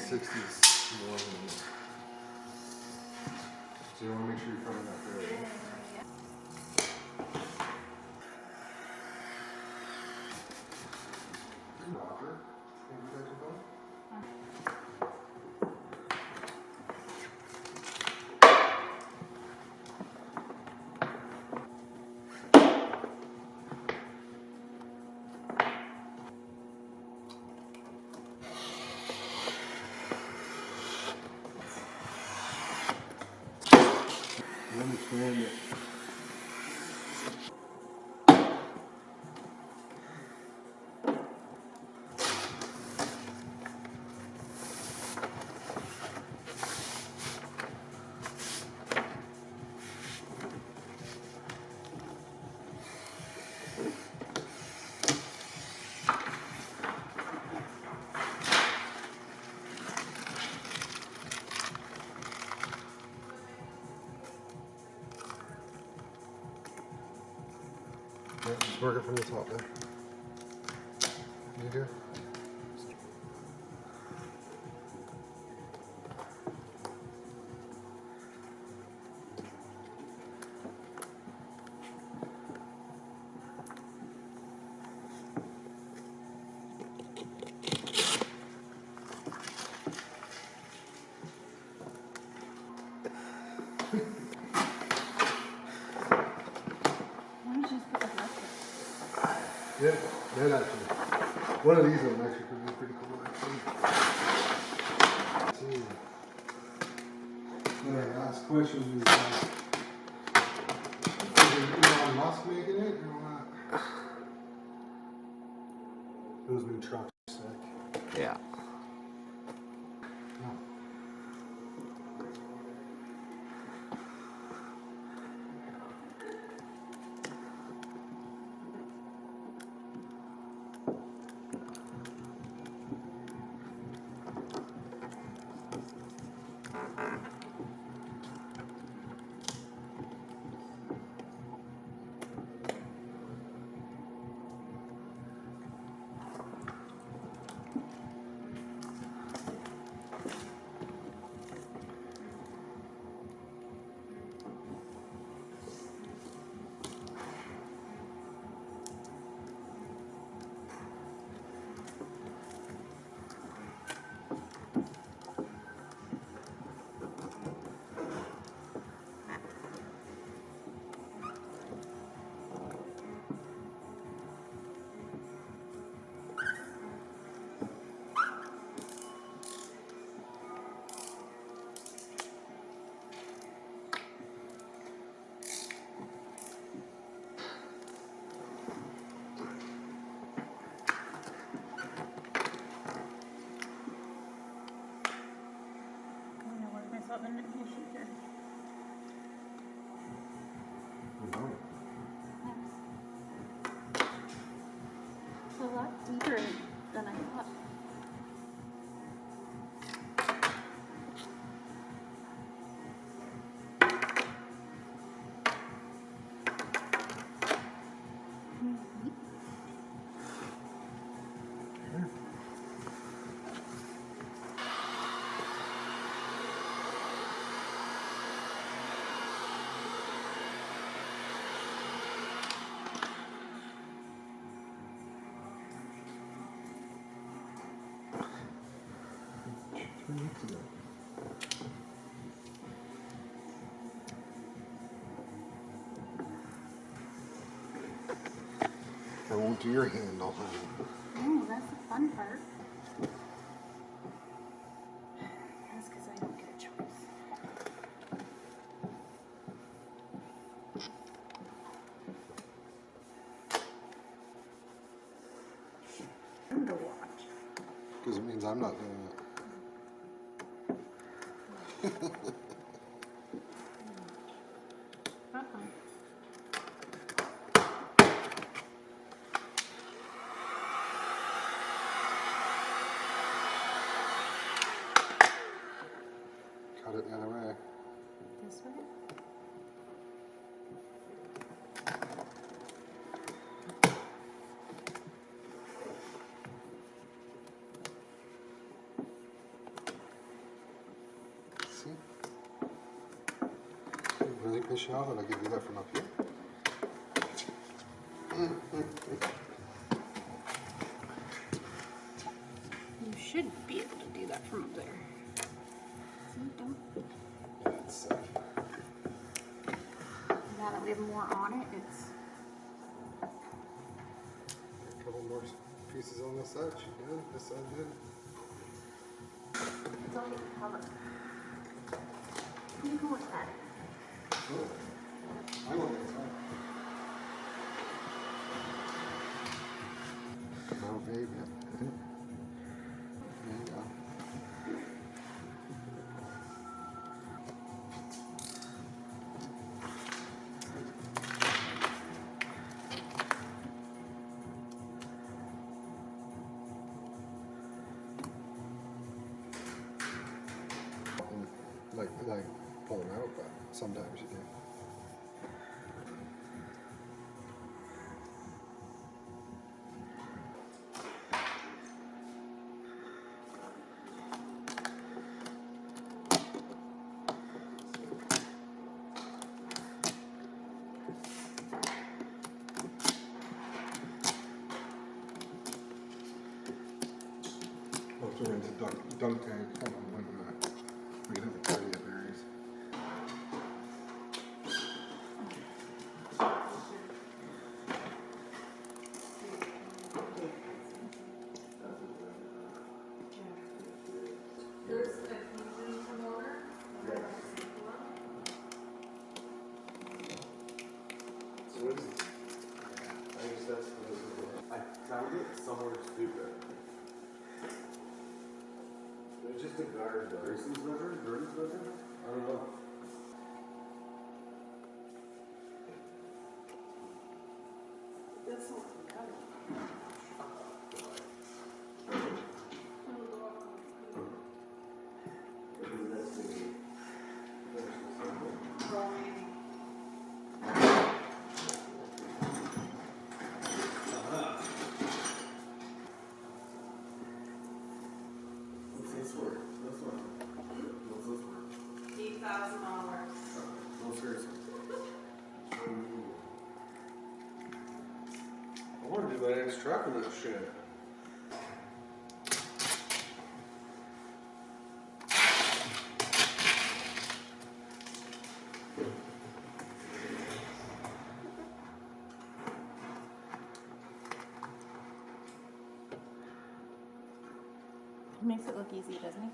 60's more than. So you want to make sure you're covering that fairly. Roger. Thank you guys both. I understand it. Yeah, just work it from the top there. You do? Why don't you just put the rest of Yeah, that actually. One of these ones actually could be pretty cool actually. See. Alright, last question is Elon Musk making it or what? Those new trucks are sick. Yeah. No. I'm gonna work myself into the sheet here. It's a lot deeper than I thought. I won't do your handle. Oh, that's the fun part. That's because I don't get a choice. I'm gonna watch. Because it means I'm not doing it. Cut it the other way. This way? really piss you off that I give you that from up here? You should be able to do that from up there. See, don't. Yeah, it's sick. Now that we have more on it, it's. A couple more pieces on this side. She did. This side did. It's all you can cover. You can look at it. Cool. I want this one. No, baby. There you go. Like pull them out, but sometimes you do. I'll throw into dunk tank. Hold on, one minute. We can have a party of berries. There's a fusion from water. So what is it? I guess that's what this is. I found it somewhere stupid. It was just a guard, Grayson's measure? Gordon's measure? I don't know. That's not What's this worth? This one. What's this worth? $8,000. No, seriously. I want to do my next truck with this shit. He makes it look easy, doesn't he?